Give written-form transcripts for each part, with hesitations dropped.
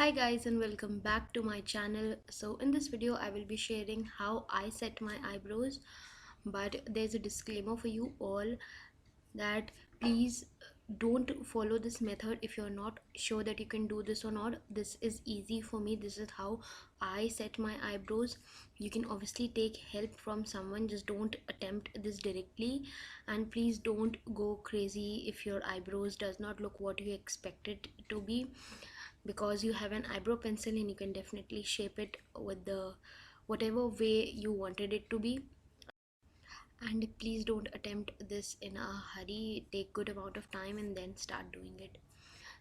Hi guys and welcome back to my channel. So in this video I will be sharing how I set my eyebrows, but there's a disclaimer for you all that please don't follow this method if you're not sure that you can do this or not. This is easy for me. This is how I set my eyebrows. You can obviously take help from someone, just don't attempt this directly, and please don't go crazy if your eyebrows does not look what you expect it to be, because you have an eyebrow pencil and you can definitely shape it with the whatever way you wanted it to be. And please don't attempt this in a hurry. Take good amount of time and then start doing it.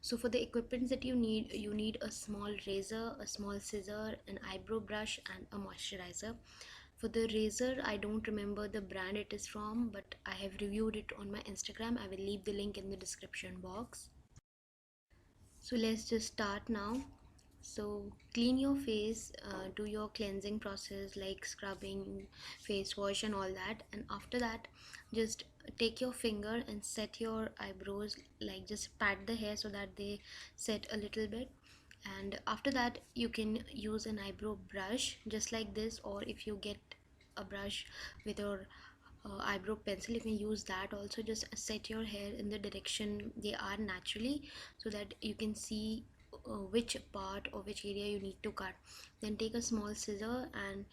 So for the equipments that you need a small razor, a small scissor, an eyebrow brush, and a moisturizer. For the razor, I don't remember the brand it is from, but I have reviewed it on my Instagram. I will leave the link in the description box. So let's just start now. So clean your face, do your cleansing process like scrubbing, face wash and all that, and after that just take your finger and set your eyebrows, like just pat the hair so that they set a little bit. And after that you can use an eyebrow brush just like this, or if you get a brush with your eyebrow pencil, you can use that also. Just set your hair in the direction they are naturally so that you can see which part or which area you need to cut. Then take a small scissor and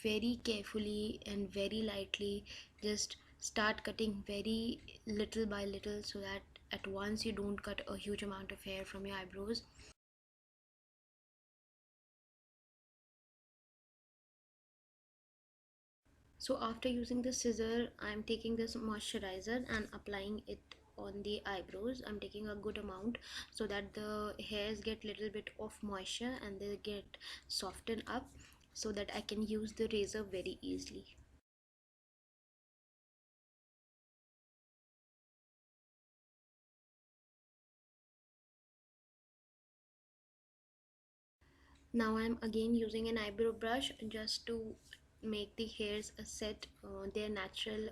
very carefully and very lightly just start cutting very little by little, so that at once you don't cut a huge amount of hair from your eyebrows. So after using the scissor, I'm taking this moisturizer and applying it on the eyebrows. I'm taking a good amount so that the hairs get little bit of moisture and they get softened up, so that I can use the razor very easily. Now I'm again using an eyebrow brush just to make the hairs set their natural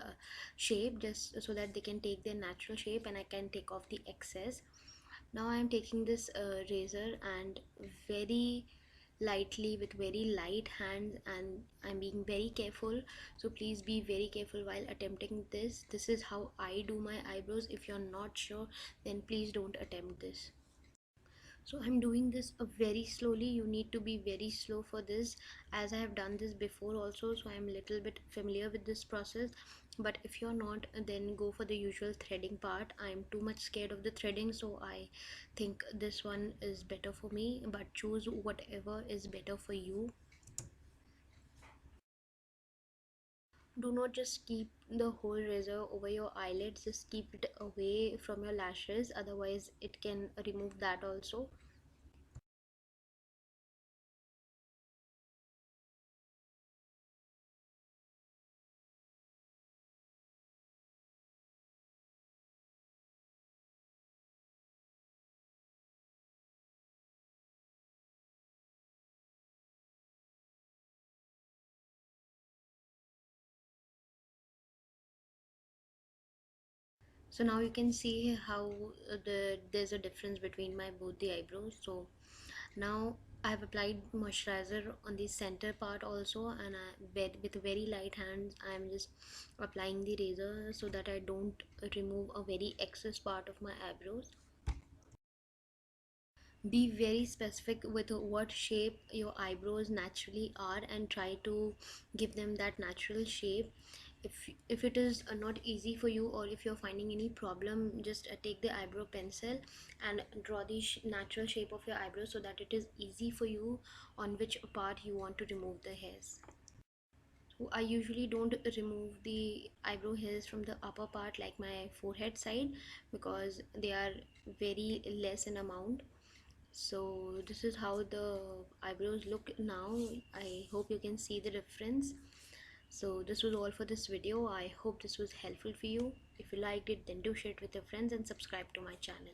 shape, just so that they can take their natural shape and I can take off the excess. Now I'm taking this razor and very lightly, with very light hands, and I'm being very careful. So please be very careful while attempting this. This is how I do my eyebrows. If you're not sure, then please don't attempt this. So I'm doing this very slowly. You need to be very slow for this, as I have done this before also, so I'm a little bit familiar with this process. But if you're not, then go for the usual threading part. I'm too much scared of the threading, so I think this one is better for me, but choose whatever is better for you. Do not just keep the whole razor over your eyelids, just keep it away from your lashes, otherwise it can remove that also. So now you can see how there's a difference between my both the eyebrows. So now I have applied moisturizer on the center part also, and with very light hands I am just applying the razor so that I don't remove a very excess part of my eyebrows. Be very specific with what shape your eyebrows naturally are and try to give them that natural shape. If it is not easy for you, or if you're finding any problem, just take the eyebrow pencil and draw the natural shape of your eyebrows so that it is easy for you on which part you want to remove the hairs. So I usually don't remove the eyebrow hairs from the upper part, like my forehead side, because they are very less in amount. So this is how the eyebrows look now. I hope you can see the difference. So this was all for this video. I hope this was helpful for you. If you liked it, then do share it with your friends and subscribe to my channel.